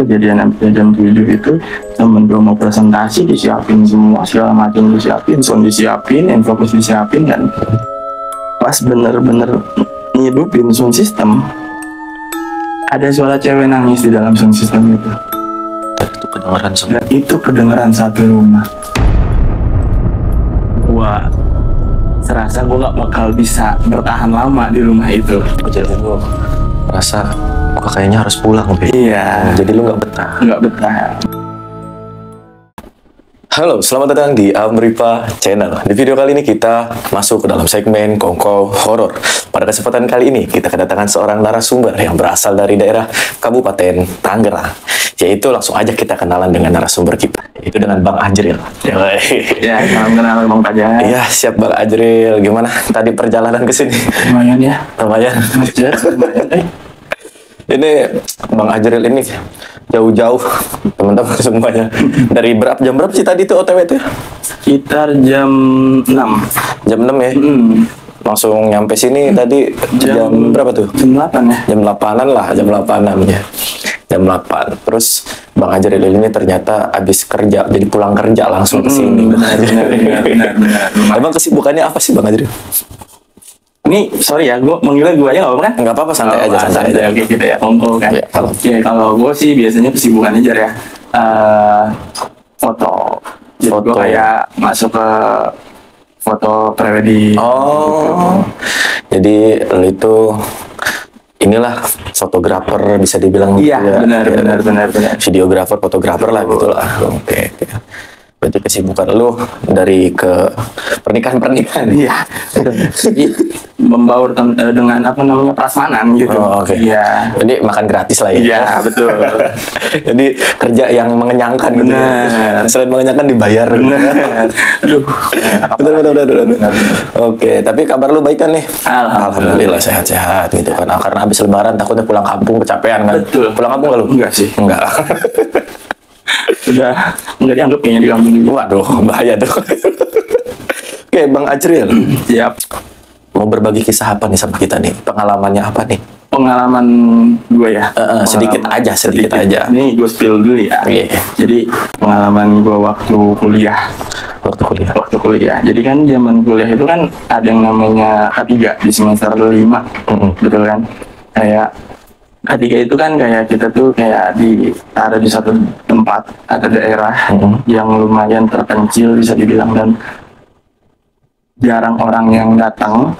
kejadian jam 7 itu temen gue mau presentasi disiapin semua segala macam, disiapin sound, disiapin infocus, disiapin, dan pas bener-bener ngidupin sound system ada suara cewek nangis di dalam sound system itu. Itu kedengeran semua. Dan itu kedengeran satu rumah. Wah, serasa gue gak bakal bisa bertahan lama di rumah itu. Jadi gue merasa gue kayaknya harus pulang, Be. Iya. Jadi lu nggak betah. Nggak betah. Halo, selamat datang di Amripa Channel. Di video kali ini kita masuk ke dalam segmen Kongko Horor. Pada kesempatan kali ini kita kedatangan seorang narasumber yang berasal dari daerah Kabupaten Tangerang. Yaitu langsung aja kita kenalan dengan narasumber kita, yaitu dengan Bang Ajril. Ya, salam kenal Bang Pajar. Iya, siap Bang Ajril. Gimana tadi perjalanan ke sini? Lumayan ya. Lumayan. Macet, lumayan. Ini Bang Ajril ini jauh-jauh teman-teman semuanya. Dari jam berapa sih tadi tuh OTW tuh? Sekitar jam 6. Jam 6 ya? Langsung nyampe sini tadi jam berapa tuh? Jam 8 ya? Jam 8-an lah, jam 8-an ya. Jam 8. Terus Bang Ajril ini ternyata habis kerja, jadi pulang kerja langsung ke sini. Benar. Emang kesibukannya apa sih Bang Ajril? Ini sorry ya, gue manggilnya gue aja nggak apa-apa kan? Nggak apa-apa, santai aja, santai aja. Oke, gitu ya, Kongko kan. Ya, kalau gue sih biasanya kesibukannya aja ya, foto. Jadi gue Foto. kayak masuk ke foto prewedding. Oh, jadi lu itu inilah fotografer bisa dibilang gitu Iya, ya. benar. Videografer, fotografer lah gitu lah. Oke. Berarti kesibukan lu dari ke pernikahan. Iya. Jadi membaur dengan apa namanya prasmanan gitu. Oh, oke. Iya. Jadi makan gratis lah ya. Iya, betul. Jadi kerja yang mengenyangkan gitu. Benar. Selain mengenyangkan dibayar. Benar. Aduh. Benar. Oke, tapi kabar lu baik kan nih? Alhamdulillah. Sehat-sehat gitu kan. Karena habis lebaran takutnya pulang kampung kecapean kan. Betul. Pulang kampung gak lu? Enggak sih. Enggak. Udah nggak dianggap kayaknya di kampung ini. Waduh, bahaya tuh. Oke, Bang Ajril. Siap. Mau berbagi kisah apa nih sama kita nih? Pengalamannya apa nih? Pengalaman gue ya. Sedikit aja. Ini gue spill dulu ya. Iya. Jadi pengalaman gue waktu kuliah. Waktu kuliah. Jadi kan zaman kuliah itu kan ada yang namanya K3 di semester 5. Betul kan? Kayak K3 itu kan kayak kita tuh kayak ada di satu tempat, ada daerah yang lumayan terpencil bisa dibilang, dan jarang orang yang datang.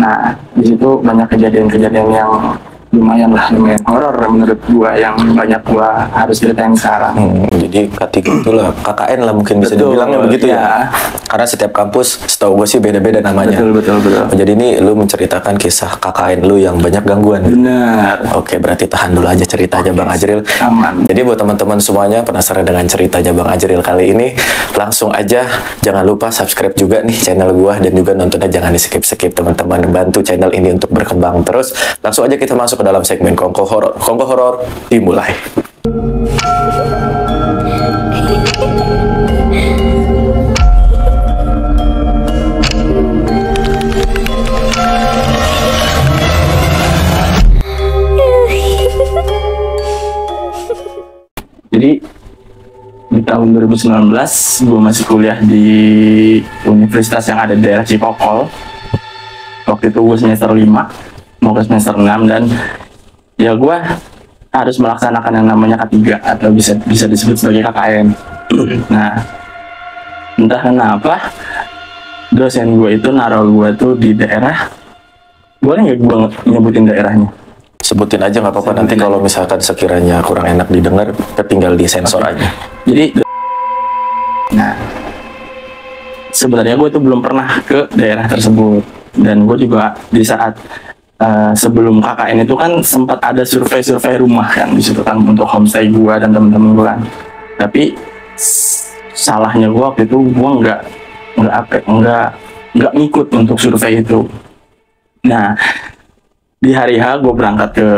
Nah, di situ banyak kejadian-kejadian yang lumayan horor menurut gua, yang banyak gua harus ceritain sekarang. Jadi K3 itulah KKN lah mungkin bisa Betul, dibilangnya begitu ya. ya. Karena setiap kampus setahu gue sih beda-beda namanya. Betul. Jadi ini lu menceritakan kisah KKN lu yang banyak gangguan. Benar. Oke, berarti tahan dulu aja ceritanya Bang Ajril. Aman. Jadi buat teman-teman semuanya penasaran dengan ceritanya Bang Ajril kali ini, langsung aja jangan lupa subscribe juga nih channel gua, dan juga nontonnya jangan di-skip teman-teman, bantu channel ini untuk berkembang terus. Langsung aja kita masuk ke dalam segmen Kongko Horor. Kongko Horor dimulai. Jadi di tahun 2019 gue masih kuliah di universitas yang ada di daerah Cikokol. Waktu itu gue semester 5 mau ke semester 6, dan ya gue harus melaksanakan yang namanya K3 atau bisa disebut sebagai KKN. Nah, entah kenapa dosen gue itu naruh gue tuh di daerah, boleh nggak gue nyebutin daerahnya? Sebutin aja nggak apa-apa, nanti kalau misalkan sekiranya kurang enak didengar, tinggal disensor aja. Jadi, nah, sebenarnya gue tuh belum pernah ke daerah tersebut, dan gue juga di saat sebelum KKN itu kan sempat ada survei rumah kan di situ kan untuk homestay gue dan temen-temen gue kan. Tapi salahnya gue waktu itu gue nggak ngikut untuk survei itu. Nah, di hari H gue berangkat ke,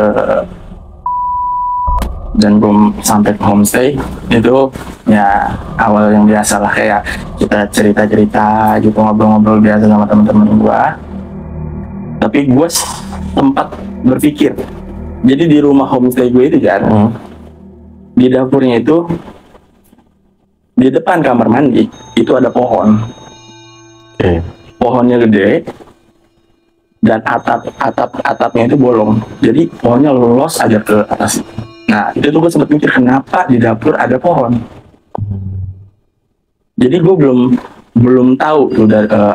dan gue sampai ke homestay itu ya awal yang biasa lah, kayak kita cerita gitu, ngobrol-ngobrol biasa sama teman-teman gue. Tapi gue sempat berpikir, jadi di rumah homestay gue itu kan Di dapurnya itu, di depan kamar mandi itu ada pohon. Pohonnya gede dan atapnya itu bolong. Jadi pohonnya lolos aja ke atas. Nah itu tuh gue sempat mikir kenapa di dapur ada pohon. Jadi gue belum tahu tuh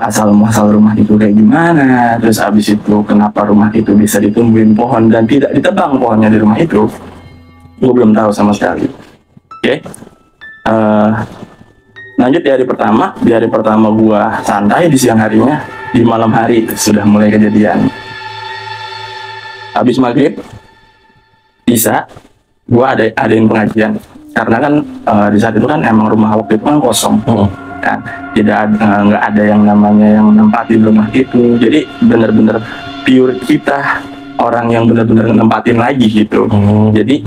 asal muasal rumah itu kayak gimana. Terus abis itu kenapa rumah itu bisa ditumbuhin pohon dan tidak ditebang pohonnya di rumah itu. Gue belum tahu sama sekali. Oke. Lanjut di hari pertama. Di hari pertama gue santai di siang harinya. Di malam hari sudah mulai kejadian. Habis maghrib, Isya, gue adain pengajian. Karena kan di saat itu kan emang rumah waktu itu kan kosong. Kan? Nggak ada yang namanya yang nempatin rumah itu. Jadi bener-bener pure kita orang yang bener-bener nempatin lagi gitu. Jadi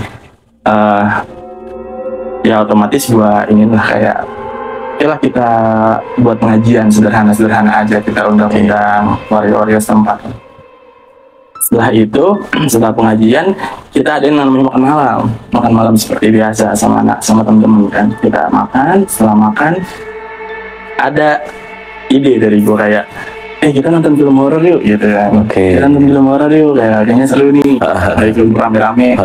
ya otomatis gua inilah kayak lah kita buat pengajian sederhana aja, kita undang-undang warga-warga setempat. Setelah itu, setelah pengajian kita ada yang namanya makan malam seperti biasa sama temen-temen kan. Kita makan, setelah makan ada ide dari gue kayak kita nonton film horor yuk gitu kan. Kita nonton film horor yuk, kayaknya seru nih. Dari film rame-rame.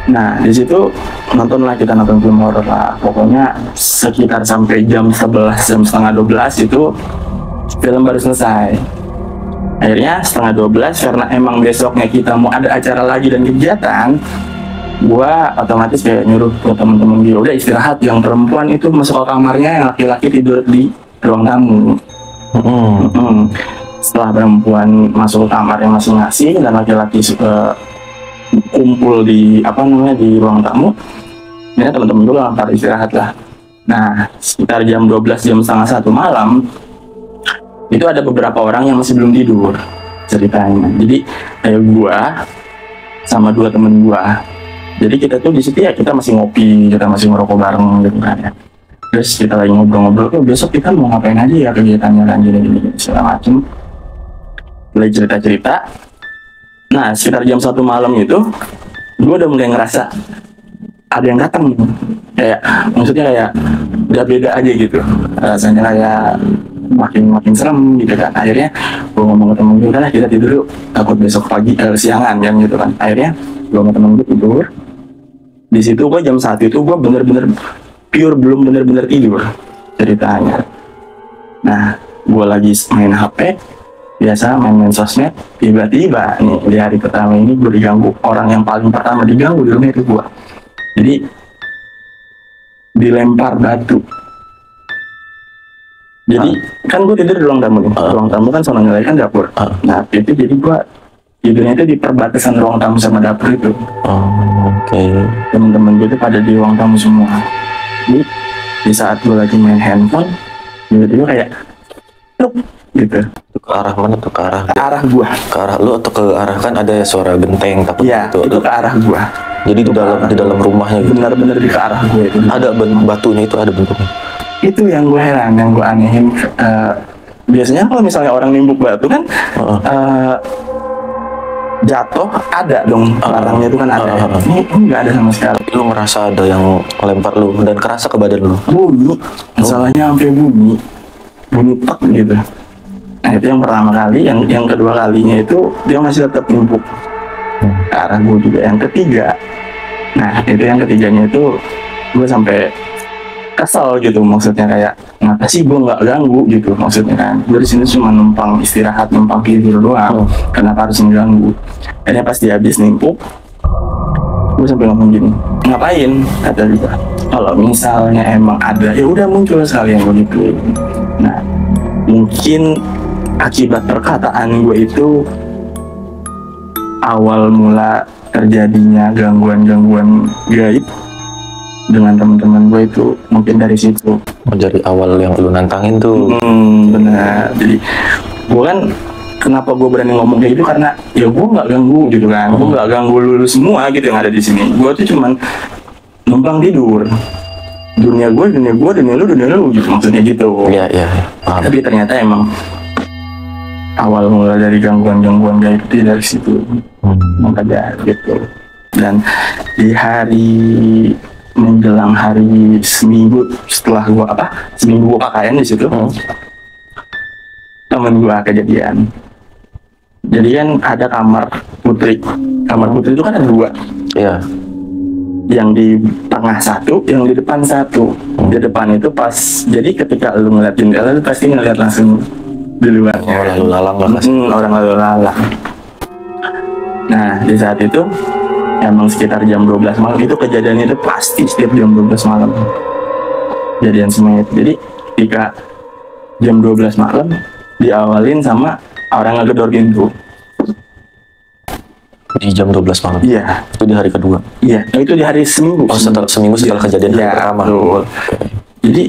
Nah di situ kita nonton film horor lah. Pokoknya sekitar sampai jam 11, jam setengah 12 itu film baru selesai. Akhirnya setengah 12 karena emang besoknya kita mau ada acara lagi dan kegiatan, gua otomatis kayak nyuruh ke temen-temen dia udah istirahat, yang perempuan itu masuk ke kamarnya, yang laki-laki tidur di ruang tamu. Setelah perempuan masuk ke kamarnya masing-masing dan laki-laki kumpul di di ruang tamu, ini teman-teman gue lantar istirahat lah. Nah sekitar jam 12, jam setengah 1 malam itu ada beberapa orang yang masih belum tidur ceritanya. Jadi kayak gua sama 2 temen gua. Jadi kita tuh di situ ya kita masih ngopi, kita masih ngerokok bareng gitu kan ya. Terus kita lagi ngobrol-ngobrol, besok kita mau ngapain aja ya kegiatannya kan gini segala macem. Mulai cerita-cerita. Nah sekitar jam 1 malam itu gua udah mulai ngerasa ada yang datang gitu. Maksudnya kayak udah beda aja gitu. Rasanya kayak makin serem gitu kan. Akhirnya gue ngomong ke temen gue, udah kita tidur yuk, takut besok pagi siangan kan gitu kan. Akhirnya gue sama temen gue tidur. Di situ gue jam 1 itu gue bener-bener pure belum bener-bener tidur ceritanya. Nah gue lagi main HP biasa, main sosmed. Tiba-tiba nih di hari pertama ini gue diganggu. Orang yang paling pertama diganggu di rumah itu gue. Jadi dilempar batu. Jadi kan gue tidur di ruang tamu nih. Ruang tamu kan sama nilai kan dapur. Nah itu jadi gue tidurnya itu di perbatasan ruang tamu sama dapur itu. Temen-temen gue itu pada di ruang tamu semua. Jadi di saat gue lagi main handphone, tiba-tiba kayak gitu. Ke arah mana tuh? Ke arah gua. Ke arah lu atau ke arah kan ada suara genteng takut gitu. Itu ke arah gua. Jadi di dalam rumahnya gitu. Benar-benar di ke arah gua itu. Ada batunya itu, ada bentuknya. Itu yang gue heran, yang gue anehin. Biasanya kalau misalnya orang nimbuk batu kan jatuh ada dong, larangnya itu kan ada. Ini nggak ada sama sekali. Lu ngerasa ada yang lempar lu dan kerasa ke badan lu? Bunyi, masalahnya sampai bunyi tek gitu. Nah itu yang pertama kali. Yang kedua kalinya itu dia masih tetap nimbuk ke arah gue juga. Yang ketiga, nah itu yang ketiganya itu gue sampai kesel gitu, maksudnya kayak kenapa sih gue nggak ganggu gitu, maksudnya kan gue di sini cuma numpang istirahat, numpang tidur doang, kenapa harus mengganggu. Akhirnya pas dia habis nimpuk, gue sampai ngomong gini, ngapain, kata dia, kalau misalnya emang ada ya udah muncul sekalian begitu. Nah mungkin akibat perkataan gue itu awal mula terjadinya gangguan gaib dengan teman-teman gue itu mungkin dari situ. Dari awal yang lu nantangin tuh. Benar. Jadi gue kan kenapa gue berani ngomong kayak gitu karena ya gue nggak ganggu gitu kan. Gue nggak ganggu lu semua gitu yang ada di sini. Gue tuh cuman numpang tidur. Dunia lu gitu, maksudnya gitu. Iya. Tapi ternyata emang awal mula dari gangguan gaib itu dari situ. Makanya gitu. Dan di hari menjelang hari seminggu setelah seminggu gua KKN di situ, temen gua kejadian. Jadi kan ada kamar putri itu kan ada 2. Iya. Yang di tengah 1, yang di depan 1. Di depan itu pas, jadi ketika lu ngeliat jendela lu pasti ngeliat langsung di luarnya. Lalu lalang lah. Orang lalu lalang. Nah di saat itu emang sekitar jam 12 malam, itu kejadian itu pasti setiap jam 12 malam kejadian semua itu. Jadi ketika jam 12 malam diawalin sama orang ngegedor pintu. Di jam 12 malam? Iya. Itu di hari kedua? Iya, itu di hari seminggu. Oh, seminggu setelah kejadian hari pertama? Betul. Jadi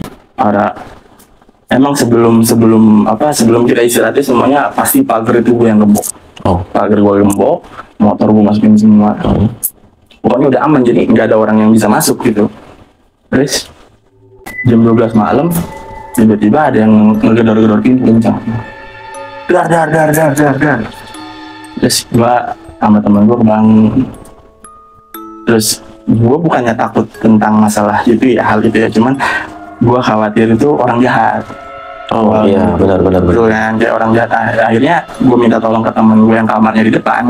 emang sebelum kita istirahatnya semuanya pasti pagar itu gue yang gembok. Pagar gue gembok, motor gue masukin semua. Pokoknya udah aman, jadi nggak ada orang yang bisa masuk gitu. Terus jam 12 malam tiba-tiba ada yang ngegedor-gedor pintu kencang. Dar. Terus gua sama temen gua kebangun. Terus gua bukannya takut tentang masalah itu ya, hal itu ya, cuman gua khawatir itu orang jahat. Iya, benar. Betul kan, kayak orang jahat. Akhirnya gua minta tolong ke temen gua yang kamarnya di depan.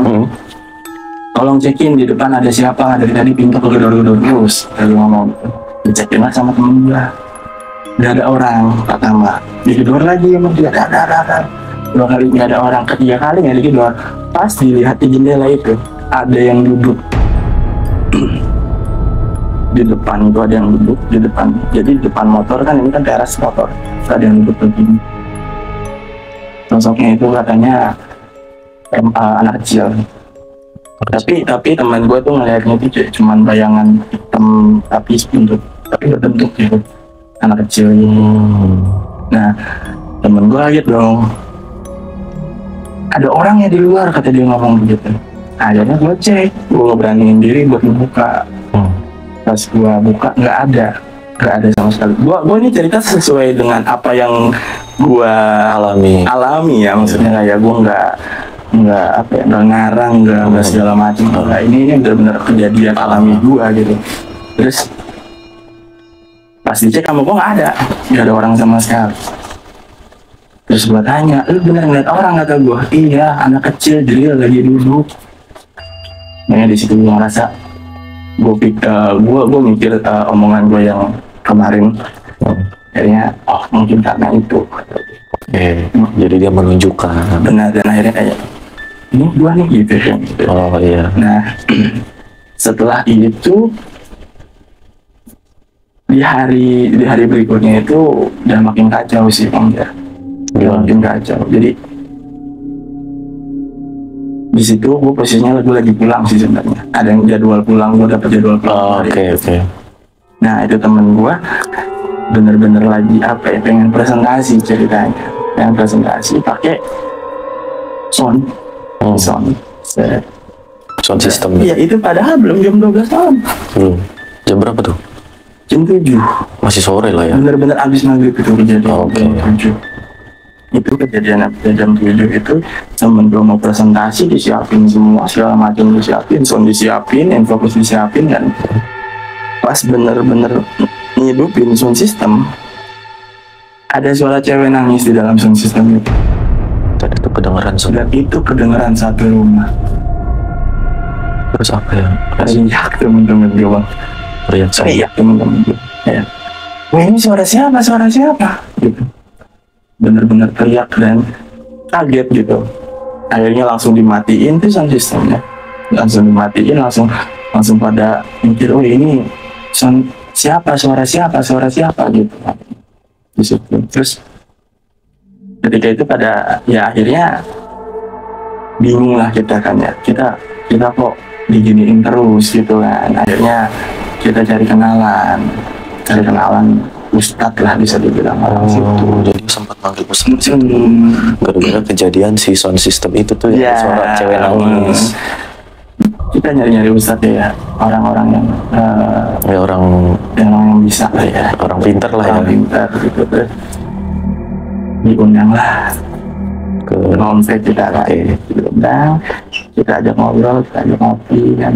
Tolong cekin di depan ada siapa, dari tadi pintu kegedor-gedor terus. Lalu ngomong, dicekin lah sama temen gua. Gak ada orang, pertama digedor lagi sama dia, ada. 2 kali nggak ada orang, ketiga kali nggak digedor. Pas dilihat di jendela itu ada yang duduk di depan, itu ada yang duduk di depan. Jadi di depan motor kan, ini kan teras motor, ada yang duduk begini. Sosoknya itu katanya anak kecil. Tapi teman gue tuh ngelihatnya itu cuman bayangan hitam tapi berbentuk gitu, anak kecil gitu. Nah temen gue kaget dong, ada orangnya di luar, kata dia ngomong begitu. Akhirnya gue cek, gue ngeberaniin diri buat membuka. Pas gue buka nggak ada sama sekali. Gue ini cerita sesuai dengan apa yang gue alami ya, maksudnya kayak gue nggak ngarang, nggak segala macam. Nah, ini benar-benar kejadian alami gue gitu. Terus pas dicek sama gue nggak ada orang sama sekali. Terus gue tanya, lu bener ngeliat orang? Kata gue, iya, anak kecil drill lagi duduk. Nah di situ gue ngerasa, gue mikir omongan gue yang kemarin. Akhirnya, mungkin karena itu. Jadi dia menunjukkan. Benar, dan akhirnya kayak, ini gue nih gitu kan. Oh iya. Nah setelah itu di hari berikutnya itu udah makin kacau sih Bang ya. Makin kacau. Jadi di situ gue posisinya gue lagi pulang sih sebenarnya. Ada yang jadwal pulang, gue dapet jadwal pulang. Oke. Nah itu temen gue bener-bener lagi pengen presentasi ceritanya. Pengen presentasi pakai sound system. Iya itu padahal belum jam 12 malam. Belum. Jam berapa tuh? Jam 7. Masih sore lah ya. Bener-bener abis maghrib itu kejadian. Jam 7. Itu kejadian jam 7 itu temen gue mau presentasi, disiapin semua segala macam, disiapin sound, disiapin infocus, disiapin, dan pas bener-bener ngidupin sound system ada suara cewek nangis di dalam sound system itu. Dan itu kedengeran semua. Dan itu kedengeran satu rumah. Terus apa ya? Teriak temen-temen gue Bang. Teriak temen-temen gue ya. Wah ini suara siapa gitu. Bener-bener teriak dan kaget gitu. Akhirnya langsung dimatiin tuh sound systemnya. Langsung dimatiin, langsung pada mikir, oh ini sound siapa, suara siapa gitu. Di situ. Terus ketika itu pada ya akhirnya bingung lah kita kan ya. Kita kok diginiin terus gitu kan. Akhirnya kita cari kenalan ustadz lah bisa dibilang orang situ. Jadi sempat panggil ustadz gara-gara kejadian si sound system itu tuh ya, suara cewek nangis. Kita nyari ustadz ya, orang-orang yang orang yang bisa lah ya, orang pintar lah ya, pintar gitu. Terus diundang lah ke Nonset kita lah, diundang, kita ajak ngobrol, kita ajak ngopi kan.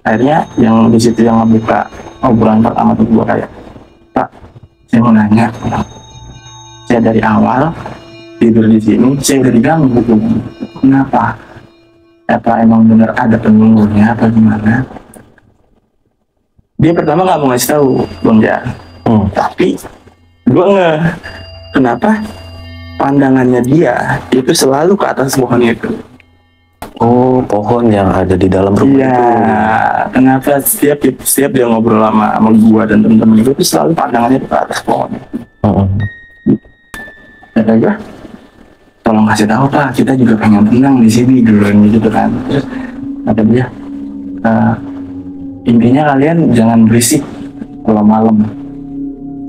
Akhirnya yang di situ yang ngebuka obrolan pertama tuh gue kayak, Pak, saya mau nanya, saya dari awal tidur di sini, saya udah diganggu, kenapa? Apa emang bener ada penunggunya apa gimana? Dia pertama nggak mau ngasih tahu, Bang Jar. Tapi gue kenapa pandangannya dia itu selalu ke atas pohon itu. Oh, pohon yang ada di dalam rumah iya, itu. Kenapa setiap dia ngobrol sama gua dan temen-temen itu selalu pandangannya ke atas pohon. Kata gua, tolong kasih tahu Pak, kita juga pengen tenang di sini dulu gitu kan. Terus kata dia, intinya kalian jangan berisik kalau malam.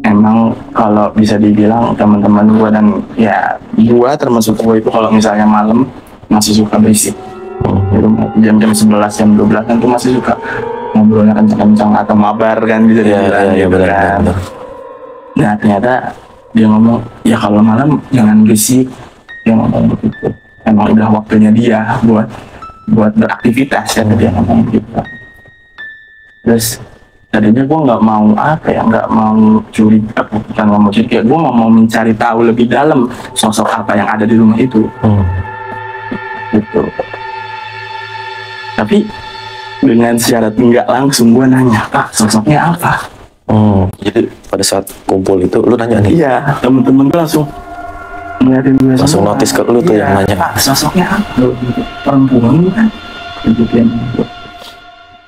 Emang kalau bisa dibilang teman-teman gua dan ya gua termasuk gua itu kalau misalnya malam masih suka berisik. Jam-jam 11, jam 12 kan tuh masih suka ngobrolnya kencang-kencang atau mabar kan bisa dibilang gitu kan. Nah ternyata dia ngomong, ya kalau malam jangan berisik. Dia ngomong begitu. Emang udah waktunya dia buat beraktivitas kan dia ngomong gitu. Terus tadinya gue nggak mau nggak mau curiga, bukan nggak mau curiga, gue nggak mau mencari tahu lebih dalam sosok apa yang ada di rumah itu. Gitu. Tapi dengan syarat nggak langsung gue nanya, Pak, sosoknya apa? Jadi pada saat kumpul itu lu nanya nih? Iya, temen-temen gue langsung ngeliatin gue langsung notice ke lu tuh yang nanya. Pak, sosoknya apa? Perempuan kan?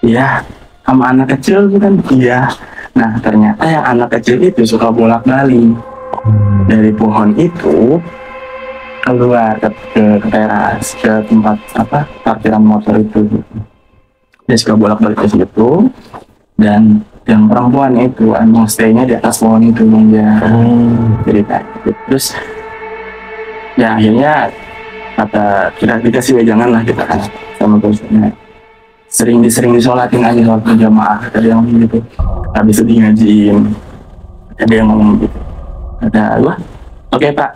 Iya, sama anak kecil bukan? Iya. Nah ternyata yang anak kecil itu suka bolak-balik dari pohon itu keluar ke teras, ke tempat parkiran motor itu. Dia suka bolak-balik ke situ, dan yang perempuan itu emang stay-nya di atas pohon itu Bang ya. Cerita gitu. Terus ya akhirnya kata kita dikasih wejangan lah kita kan sama bosnya. Sering disolatin aja sholat berjamaah, ada yang gitu. Habis itu ngajiin, ada yang ngomong gitu. Kata gua, oke Pak,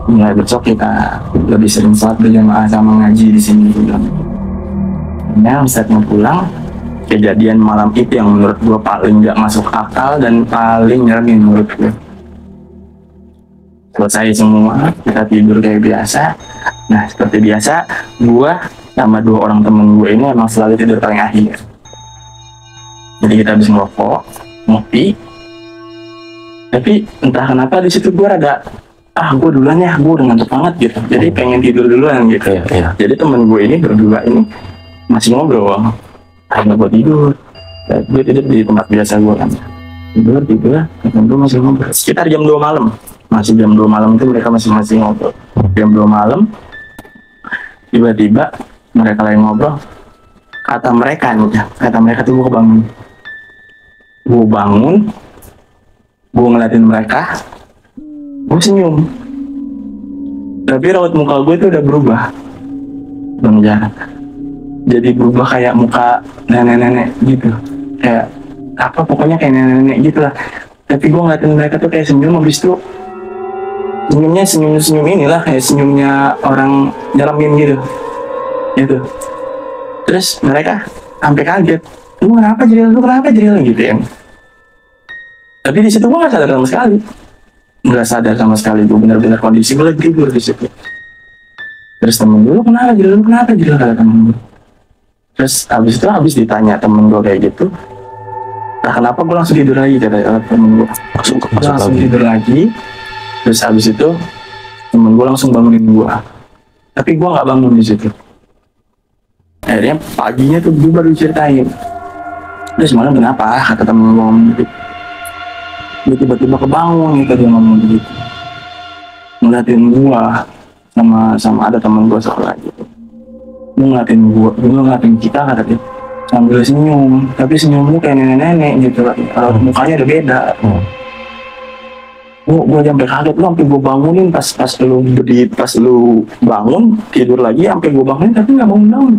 mulai besok kita lebih sering sholat berjamaah sama ngaji di sini. Nah, saat mau pulang, kejadian malam itu yang menurut gue paling gak masuk akal dan paling nyeremin menurut gue. Selesai semua, kita tidur kayak biasa. Nah, seperti biasa, gue sama 2 orang temen gue ini emang selalu tidur paling akhir. Jadi kita habis ngerokok, ngopi. Tapi entah kenapa di situ gue rada gue duluan ya, gue udah ngantuk banget gitu. Jadi pengen tidur duluan gitu. Jadi temen gue ini berdua ini masih ngobrol. Akhirnya gue tidur. Gue tidur di tempat biasa gue kan. Tidur, temen gue masih ngobrol. Sekitar jam 2 malam. Masih jam 2 malam itu mereka masih ngobrol. Jam 2 malam, tiba-tiba mereka lagi ngobrol. Kata mereka tuh gue bangun, gue ngeliatin mereka, gue senyum. Tapi raut muka gue itu udah berubah, Bang Jar. Jadi berubah kayak muka nenek-nenek gitu, kayak pokoknya kayak nenek-nenek gitu lah. Tapi gue ngeliatin mereka tuh kayak senyum, habis itu senyumnya senyum inilah kayak senyumnya orang nyeramin gitu. Terus mereka sampai kaget, lu kenapa Jiril gitu ya. Tapi di situ gue nggak sadar sama sekali, gue benar-benar kondisi gue lagi tidur di situ. Terus temen gue, lu kenapa Jiril kata temen gue. Terus habis ditanya temen gue kayak gitu, nah kenapa gue langsung tidur lagi kata temen gue. Langsung tidur lagi. Terus habis itu temen gue langsung bangunin gue, tapi gue nggak bangun di situ. Akhirnya paginya tuh gue baru ceritain, terus malam kenapa kata temen gue ngomong gitu. Dia tiba-tiba kebangun gitu, dia ngomong begitu, ngeliatin gue sama ada temen gue sekolah gitu. Dia ngeliatin kita kata dia sambil senyum, tapi senyum lu kayak nenek-nenek gitu lah. Kalau mukanya udah beda. Gue sampai kaget, lu sampai gue bangunin pas lu bangun tidur lagi, sampai gue bangunin tapi nggak bangun.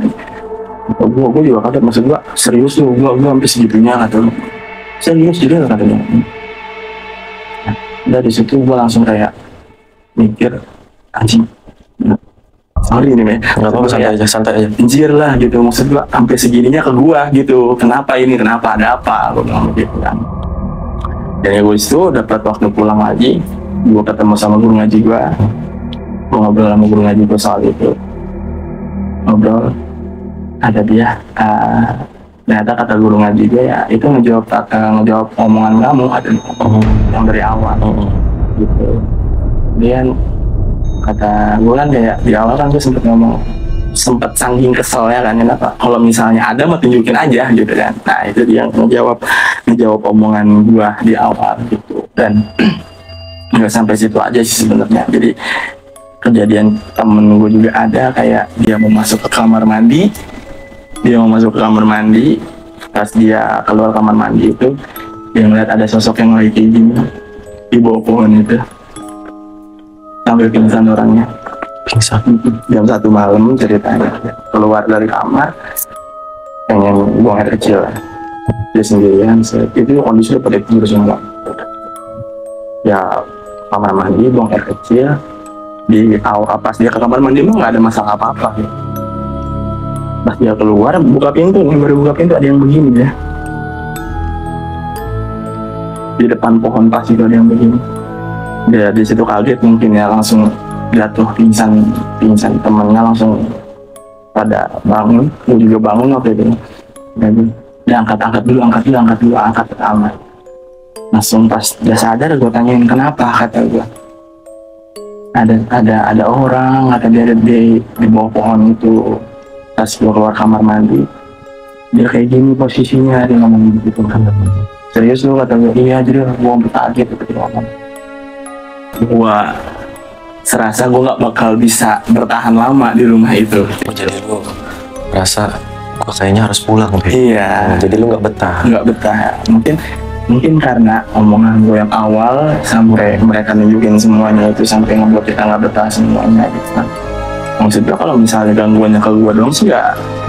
Gue juga kaget, maksud gue serius lu, gue sampai segitunya kata lu. Serius juga kata dia. Dari situ gue langsung kayak mikir, anjing, sorry nih, nggak apa-apa, santai aja. Anjir lah gitu, maksud gua sampai segininya ke gua gitu, kenapa ini, kenapa, ada apa, gua bilang gitu kan. Dan ya gue itu dapat waktu pulang lagi, gue ketemu sama guru ngaji gue ngobrol sama guru ngaji gue soal itu, ngobrol, ada dia, ternyata kata guru ngaji gue ya itu ngejawab omongan kamu, ada yang dari awal, gitu. Kemudian kata gue kan kayak di awal kan gue sempet saking kesel ya kan, kenapa kalau misalnya ada mah tunjukin aja gitu kan. Nah itu dia ngejawab omongan gua di awal gitu. Dan nggak sampai situ aja sih sebenarnya. Jadi kejadian temen gue juga ada, kayak dia mau masuk ke kamar mandi, pas dia keluar kamar mandi itu dia ngeliat ada sosok yang lagi kayak gini di bawah pohon itu, sampai pingsan orangnya. Jam 1 malam ceritanya, keluar dari kamar pengen buang air kecil, dia sendirian, itu kondisinya pada tidur semua ya, kamar mandi buang air kecil di awal. Pas dia ke kamar mandi mah nggak ada masalah apa-apa gitu. Pas dia keluar baru buka pintu ada yang begini ya, di depan pohon pas itu ada yang begini. Dia di situ kaget mungkin ya, langsung jatuh pingsan temennya langsung pada bangun. Gue juga bangun waktu itu, dia angkat dulu ke kamar. Langsung pas dia sadar gue tanyain kenapa, kata gue ada orang, kata dia ada di bawah pohon itu. Pas gue keluar kamar mandi dia kayak gini posisinya, dia ngomong gitu kan. Serius lu, kata gue, iya. Jadi gue sampai kaget gitu ngomong. Gue serasa gue nggak bakal bisa bertahan lama di rumah itu. Jadi lu rasa gue kayaknya harus pulang deh. Iya. Jadi lu nggak betah. Mungkin karena omongan gue yang awal sampai mereka nunjukin semuanya itu, sampai ngebuat kita nggak betah semuanya gitu kan. Maksudnya kalau misalnya gangguannya ke gue dong sih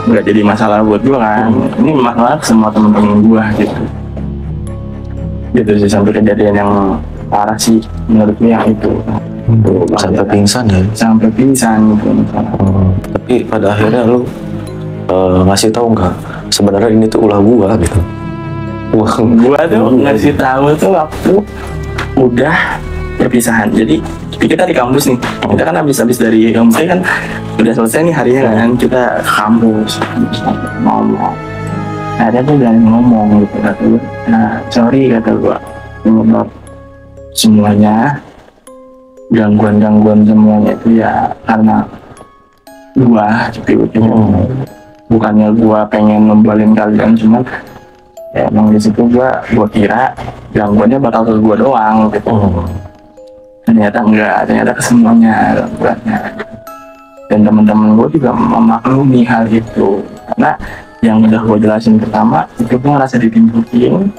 nggak jadi masalah buat gue kan. Ini masalah ke semua temen-temen gue gitu sih, sampai kejadian yang parah sih menurut gue yang itu. Sampai pingsan ya? Sampai pingsan gitu. Tapi pada akhirnya lu ngasih tahu nggak sebenarnya ini tuh ulah gua gitu? Gua tuh ngasih tahu tuh waktu udah perpisahan. Jadi kita di kampus nih, kita kan habis dari kampus kan udah selesai nih harinya kan, kita ke kampus ngomong. Ada tuh udah ngomong gitu, kata gue, nah sorry kata gua, ngomong semuanya, gangguan semuanya itu ya karena gua, bukannya gua pengen ngembalin kalian, cuman ya emang di situ gua kira gangguannya bakal ke gua doang gitu. Ternyata enggak, ternyata ke semuanya gangguannya. Dan teman-teman gua juga memaklumi hal itu, karena yang udah gua jelasin pertama itu gua ngerasa ditimpukin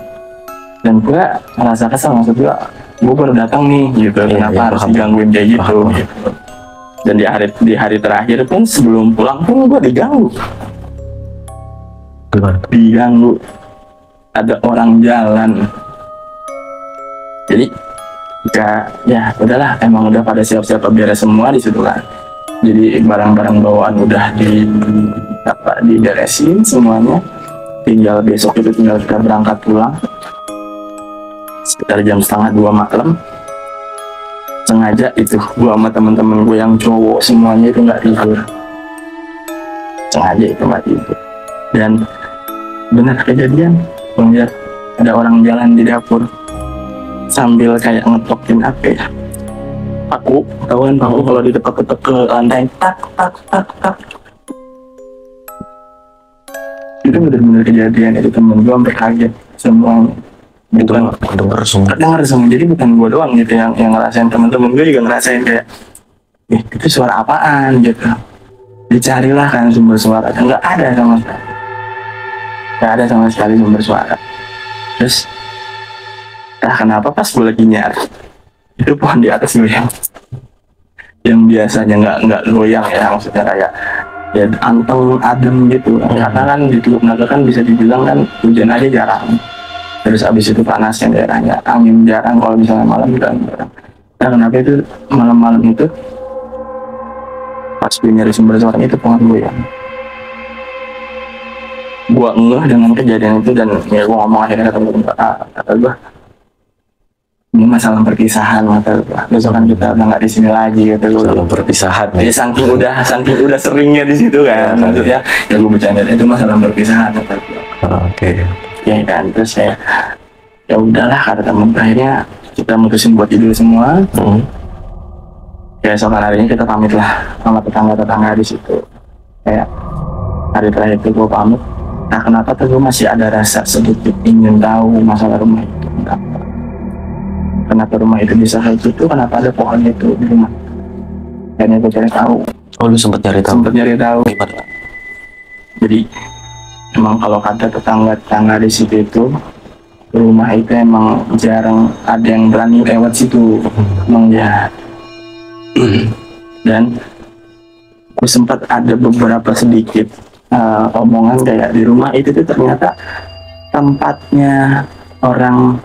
dan gua ngerasa kesel. Maksud gua baru datang nih gitu, kenapa harus digangguin kayak gitu. Dan di hari terakhir pun sebelum pulang pun gue diganggu. Diganggu, ada orang jalan. Jadi ya udahlah, emang udah pada siap-siap beres semua di situ kan. Jadi barang-barang bawaan udah diberesin semuanya, tinggal besok itu tinggal kita berangkat pulang sekitar jam 1:30 malam. Sengaja itu gua sama temen-temen gue yang cowok semuanya itu nggak tidur, sengaja itu nggak tidur. Dan benar kejadian, gue lihat ada orang jalan di dapur sambil kayak ngetokin apa ya, paku, tahu kan paku kalau ditepak-tepak ke lantai, tak. Itu benar-benar kejadian, itu temen gue sampai kaget semuanya. Bukan kedengar semua, jadi bukan gue doang gitu yang ngerasain, teman-teman gue juga ngerasain kayak itu suara apaan gitu. Dicarilah kan sumber suara, nggak ada sama sekali sumber suara. Terus kenapa pas gue lagi nyari itu pohon di atas gue yang biasanya nggak goyang ya, maksudnya kayak ya anteng adem gitu, karena kan di Teluk Naga kan bisa dibilang kan hujan aja jarang. Terus abis itu panasnya daerahnya, angin jarang, kalau misalnya malam juga jarang. Nah kenapa itu malam-malam itu Pas gue nyari sumber suara itu pohon goyang. Gue ngeh dengan kejadian itu dan ya gue ngomong akhirnya kata gue ini masalah perpisahan, kata gue besok kan kita udah nggak di sini lagi, kata gue. Masalah perpisahan ya saking udah seringnya di situ kan, maksudnya ya gue bercanda itu masalah perpisahan, kata gue. Oke. Ya kan, terus ya udahlah, kata temen. Akhirnya kita mutusin buat tidur semua. Ya esokan harinya kita pamit lah sama tetangga di situ. Kayak hari terakhir itu gue pamit. Nah kenapa tuh gue masih ada rasa sedikit ingin tahu masalah rumah itu. Kenapa rumah itu bisa kayak gitu? Kenapa ada pohon itu di rumah? Akhirnya gue cari tahu. Oh, lu sempat nyari tahu? Sempat nyari tahu. Gimana? Jadi emang kalau kata tetangga di situ itu rumah itu emang jarang ada yang berani lewat situ. Emang ya. Dan gue sempat ada beberapa sedikit omongan kayak di rumah itu tuh ternyata tempatnya orang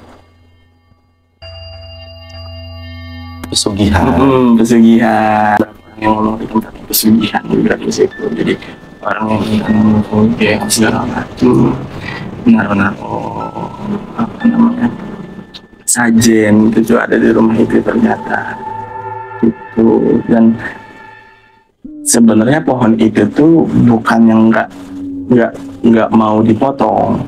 pesugihan. Pesugihan. Yang ngomong di tempat pesugihan juga di situ. Jadi orang yang ngomong segala macam benar-benar apa namanya sajen itu ada di rumah itu ternyata itu. Dan sebenarnya pohon itu tuh bukan yang nggak mau dipotong,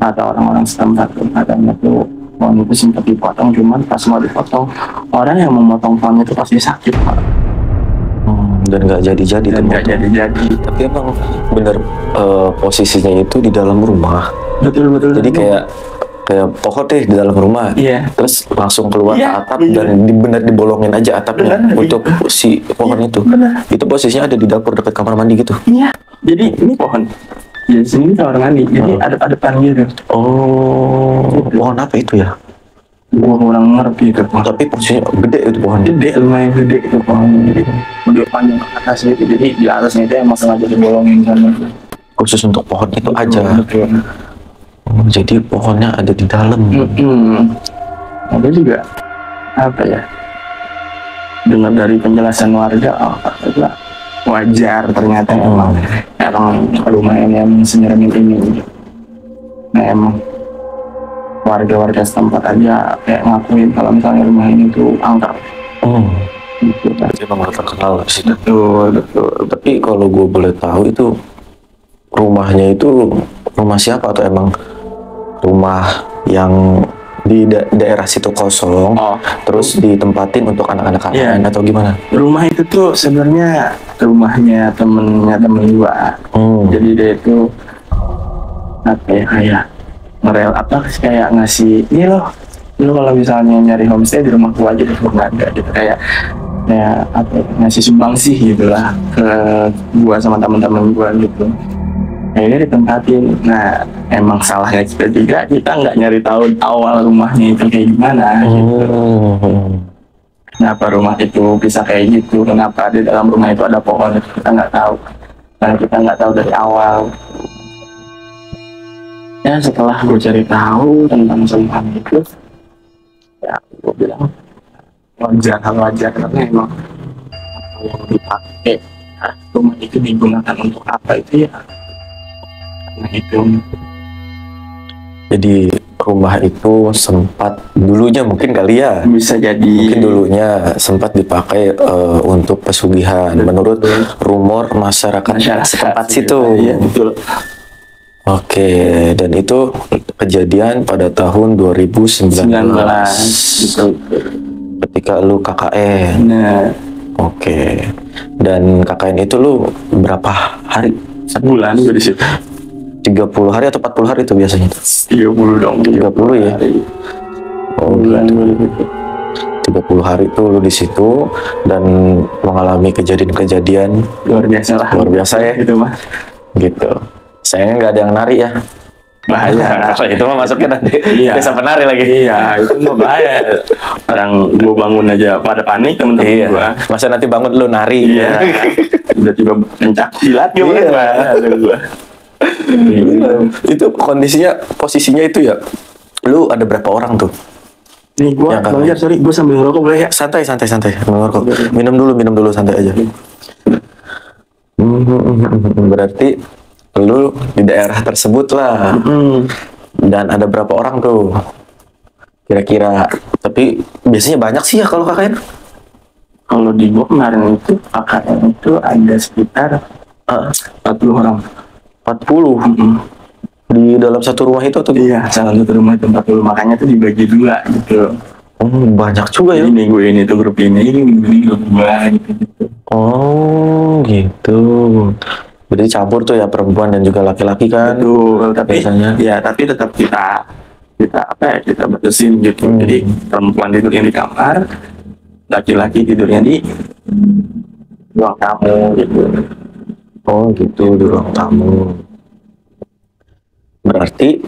atau orang-orang setempat tuh katanya tuh pohon itu sempat dipotong, cuman pas mau dipotong orang yang memotong pohon itu pasti sakit, Pak. Dan nggak jadi-jadi. Tapi emang bener posisinya itu di dalam rumah. Betul. Jadi kayak pohon deh di dalam rumah. Iya. Terus langsung keluar ke atap iya. dan bener dibolongin aja atapnya untuk si pohon itu. Bener. Itu posisinya ada di dapur dekat kamar mandi gitu. Iya. Jadi ini pohon. Ya sini kamar mandi. Jadi ada depan gitu. Oh, pohon apa itu ya? Gua kurang ngerti itu pohon. Tapi posisinya gede itu pohon. Gede, lumayan gede itu pohon. Jadi udah panjang ke atasnya itu. Jadi di atasnya itu emang sengaja dibolongin sama. Khusus untuk pohon itu aja. Betul. Oh, jadi pohonnya ada di dalam. Ada juga apa ya? Dengar dari penjelasan warga, kata wajar ternyata emang lumayan yang senyeremin ini. Nah emang warga-warga setempat aja kayak ngakuin kalau misalnya rumah ini tuh angker. Gitu kan. Jadi emang terkenal di situ. Betul. Tapi kalau gue boleh tahu itu rumahnya itu rumah siapa, atau emang rumah yang di daerah situ kosong, terus ditempatin untuk anak-anak kalian atau gimana? Rumah itu tuh sebenarnya rumahnya temen gua. Jadi dia itu apa ya, kayak ngerel apa kayak ngasih ini loh, lu kalau misalnya nyari homestay di rumah gua aja deh, nggak ada gitu, kayak apa ngasih sumbangsi gitulah ke gua sama teman-teman gua gitu. Akhirnya ditempatin. Nah emang salahnya kita juga, kita nggak nyari tahu awal rumahnya itu kayak gimana gitu. Kenapa rumah itu bisa kayak gitu, kenapa di dalam rumah itu ada pohon, itu kita nggak tahu, karena kita nggak tahu dari awal. Ya setelah gue cari tahu tentang semua itu, ya gue bilang wajar karena emang apa yang dipakai rumah itu digunakan untuk apa itu ya. Nah itu. Jadi rumah itu sempat dulunya mungkin kali ya, bisa jadi mungkin dulunya sempat dipakai untuk pesugihan. Menurut rumor masyarakat setempat situ. Iya betul. Oke, dan itu kejadian pada tahun 2019. Betul. Ketika lu KKN. Nah. Oke. Dan KKN itu lu berapa hari? Sebulan gue di situ. 30 hari atau 40 hari itu biasanya? 30 dong. 30 ya? Oh, bulan gitu. 30 hari itu lu di situ dan mengalami kejadian-kejadian luar biasa lah. Luar biasa ya itu mah. Gitu. Sayangnya nggak ada yang nari ya. Bahaya. Itu mah masuknya nanti desa penari lagi. Iya, itu mah bahaya. Orang gua bangun aja pada panik temen-temen gua. Masa nanti bangun lu nari? Iya. Tiba-tiba pencak silat gua. Itu kondisinya, posisinya itu ya. Lu ada berapa orang tuh? Nih gua, sorry, gua sambil ngerokok boleh ya? Santai. Minum dulu santai aja. Berarti lu di daerah tersebut lah. Dan ada berapa orang tuh kira-kira? Tapi biasanya banyak sih ya kalau KKN. Kalau di gua kemarin itu KKN itu ada sekitar 40 orang. 40 di dalam satu rumah itu tuh? Iya, salah satu rumah itu 40, makanya tuh dibagi dua gitu. Banyak juga ya. Ini gue ini tuh grup ini grup gua gitu. Oh gitu. Berarti campur tuh ya, perempuan dan juga laki-laki kan? Betul, tapi biasanya. ya tapi tetap kita apa ya, kita batasin gitu. Jadi perempuan tidurnya di kamar, laki-laki tidurnya di ruang tamu gitu. Oh gitu, di ruang tamu. Berarti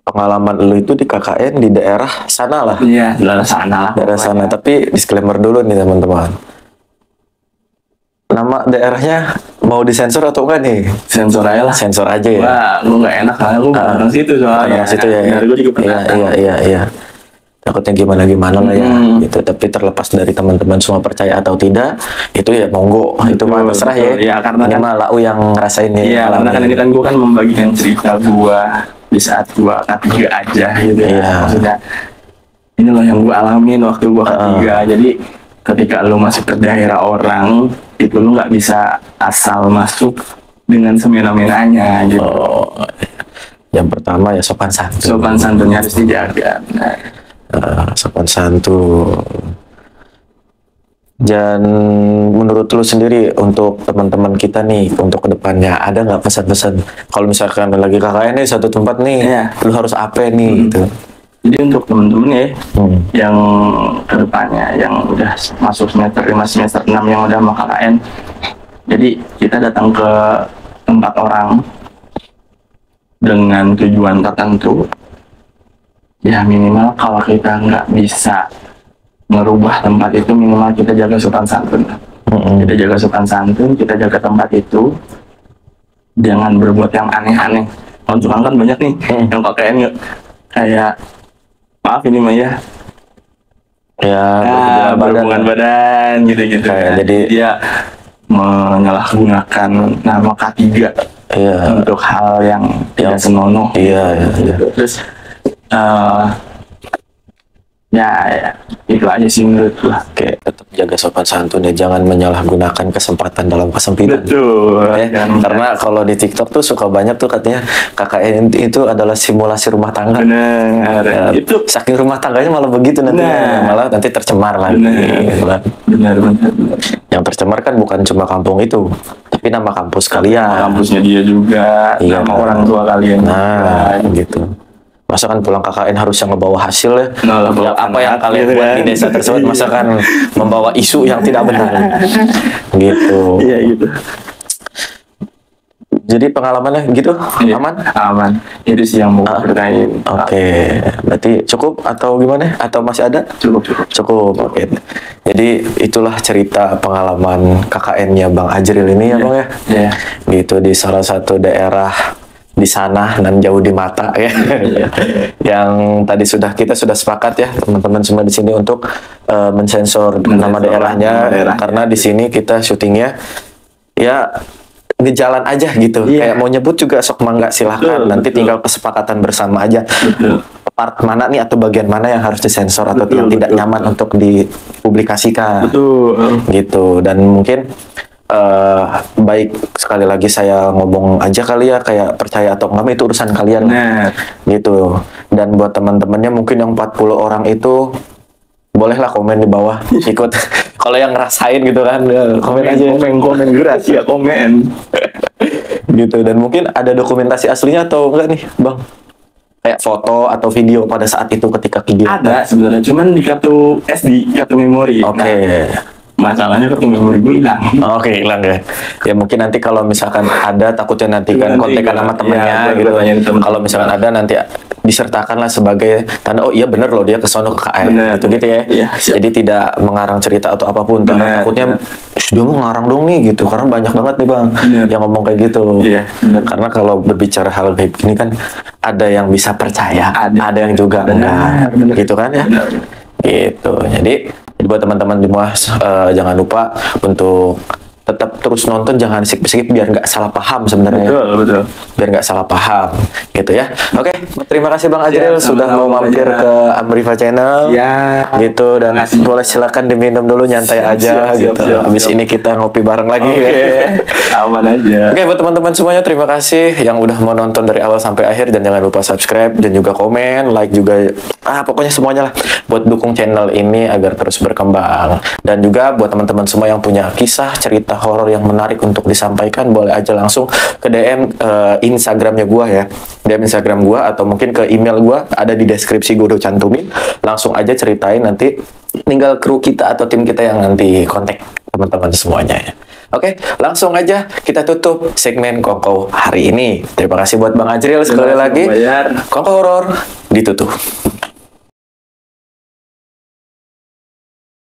pengalaman lu itu di KKN di daerah sana lah. Iya, daerah sana lah. Daerah sana, tapi disclaimer dulu nih teman-teman. Nama daerahnya mau disensor atau enggak nih? Sensor aja lah. Sensor aja ya. Wah, lu nggak enak karena lu orang situ soalnya. Orang situ ya. Benar, gue juga pernah. Iya. Takutnya gimana lah ya. Gitu. Tapi terlepas dari teman-teman semua percaya atau tidak, itu ya monggo. Itu mah terserah ya. Iya, karena ini kan mah lau yang ngerasain ya. Iya, karena kan ini kan gue kan membagikan cerita gue di saat gue K3 aja gitu ya. Iya. Maksudnya ini loh yang gue alamin waktu gue K3. Jadi ketika lo masuk ke daerah orang, itu lo nggak bisa asal masuk dengan semena-menanya gitu. Yang pertama ya sopan santun. Sopan santunnya harus dijaga. Sopan santun. Dan menurut lu sendiri untuk teman-teman kita nih untuk kedepannya ada nggak pesan-pesan kalau misalkan lagi KKN nih satu tempat nih, lu harus apa nih gitu? Jadi untuk temen-temen ya yang kedepannya yang udah masuk semester 5 semester 6 yang udah mau KKN, jadi kita datang ke tempat orang dengan tujuan tertentu, ya minimal kalau kita nggak bisa merubah tempat itu, minimal kita jaga sopan santun. Kita jaga sopan santun, kita jaga tempat itu, jangan berbuat yang aneh-aneh. Kalau tukang kan banyak nih yang KKN kayak maaf ini mah ya berhubungan badan gitu-gitu. Jadi dia menyalahgunakan nama K3 untuk hal yang tidak senonoh. Terus ya itu aja sih menurut gua. Kayak tetap jaga sopan santun ya, jangan menyalahgunakan kesempatan dalam kesempitan. Betul. Karena kalau di TikTok tuh suka banyak tuh katanya KKN itu adalah simulasi rumah tangga. Benar. Itu saking rumah tangganya malah begitu nanti, malah nanti tercemar lagi. Benar. Yang tercemar kan bukan cuma kampung itu, tapi nama kampus kalian. Kampusnya dia juga, nama orang tua kalian. Nah, gitu. Masa kan pulang KKN harus yang ngebawa hasil ya, apa yang kalian gitu buat di desa tersebut, masa kan membawa isu yang tidak benar gitu. Iya gitu. Jadi pengalamannya gitu aman Itu sih yang mau bertanya. Oke. Berarti cukup atau gimana, atau masih ada? Cukup. Oke. Jadi itulah cerita pengalaman KKN-nya Bang Ajril ini ya Bang ya. Gitu di salah satu daerah di sana dan jauh di mata ya. Yang tadi kita sudah sepakat ya teman-teman semua di sini untuk mensensor nama daerahnya, karena di sini kita syutingnya ya di jalan aja gitu. Kayak mau nyebut juga sok mangga silahkan. Nanti tinggal kesepakatan bersama aja. Part mana nih atau bagian mana yang harus disensor atau yang tidak nyaman untuk dipublikasikan. Gitu. Dan mungkin baik sekali lagi saya ngomong aja kali ya, kayak percaya atau enggak itu urusan kalian gitu. Dan buat teman-temannya mungkin yang 40 orang itu bolehlah komen di bawah ikut. Kalau yang ngerasain gitu kan komen aja, komen rahasia komen gitu. Dan mungkin ada dokumentasi aslinya atau enggak nih Bang, kayak foto atau video pada saat itu ketika kegiatan? Ada sebenarnya, cuman di kartu SD, kartu memori. Masalahnya kartu memori gue hilang. Hilang ya. Ya mungkin nanti kalau misalkan ada, takutnya nanti kan kontekan sama temennya gitu. Kalau misalkan ada nanti disertakanlah sebagai tanda, oh iya bener loh dia kesono ke KKN gitu ya. Jadi tidak mengarang cerita atau apapun. Takutnya dia mau ngarang dong nih gitu, karena banyak banget nih Bang yang ngomong kayak gitu. Karena kalau berbicara hal kayak gini kan ada yang bisa percaya, ada yang juga enggak, gitu kan ya. Gitu. Jadi buat teman-teman semua jangan lupa untuk tetap terus nonton, jangan skip-skip biar nggak salah paham sebenarnya. Betul. Biar nggak salah paham gitu ya. Oke, terima kasih Bang Ajril sudah mau mampir ke Amriva Channel. Ya. Gitu, dan boleh silakan diminum dulu, nyantai aja gitu. Habis ini kita ngopi bareng lagi. Aman aja. Oke, buat teman-teman semuanya terima kasih yang udah mau nonton dari awal sampai akhir, dan jangan lupa subscribe dan juga komen, like juga, pokoknya semuanya lah buat dukung channel ini agar terus berkembang. Dan juga buat teman-teman semua yang punya kisah cerita horor yang menarik untuk disampaikan, boleh aja langsung ke DM Instagramnya gua ya, DM Instagram gua, atau mungkin ke email gua, ada di deskripsi gua udah cantumin. Langsung aja ceritain, nanti tinggal kru kita atau tim kita yang nanti kontak teman-teman semuanya ya. Oke, langsung aja kita tutup segmen Kongko hari ini. Terima kasih buat Bang Ajril sekali lagi. Kongko Horor ditutup.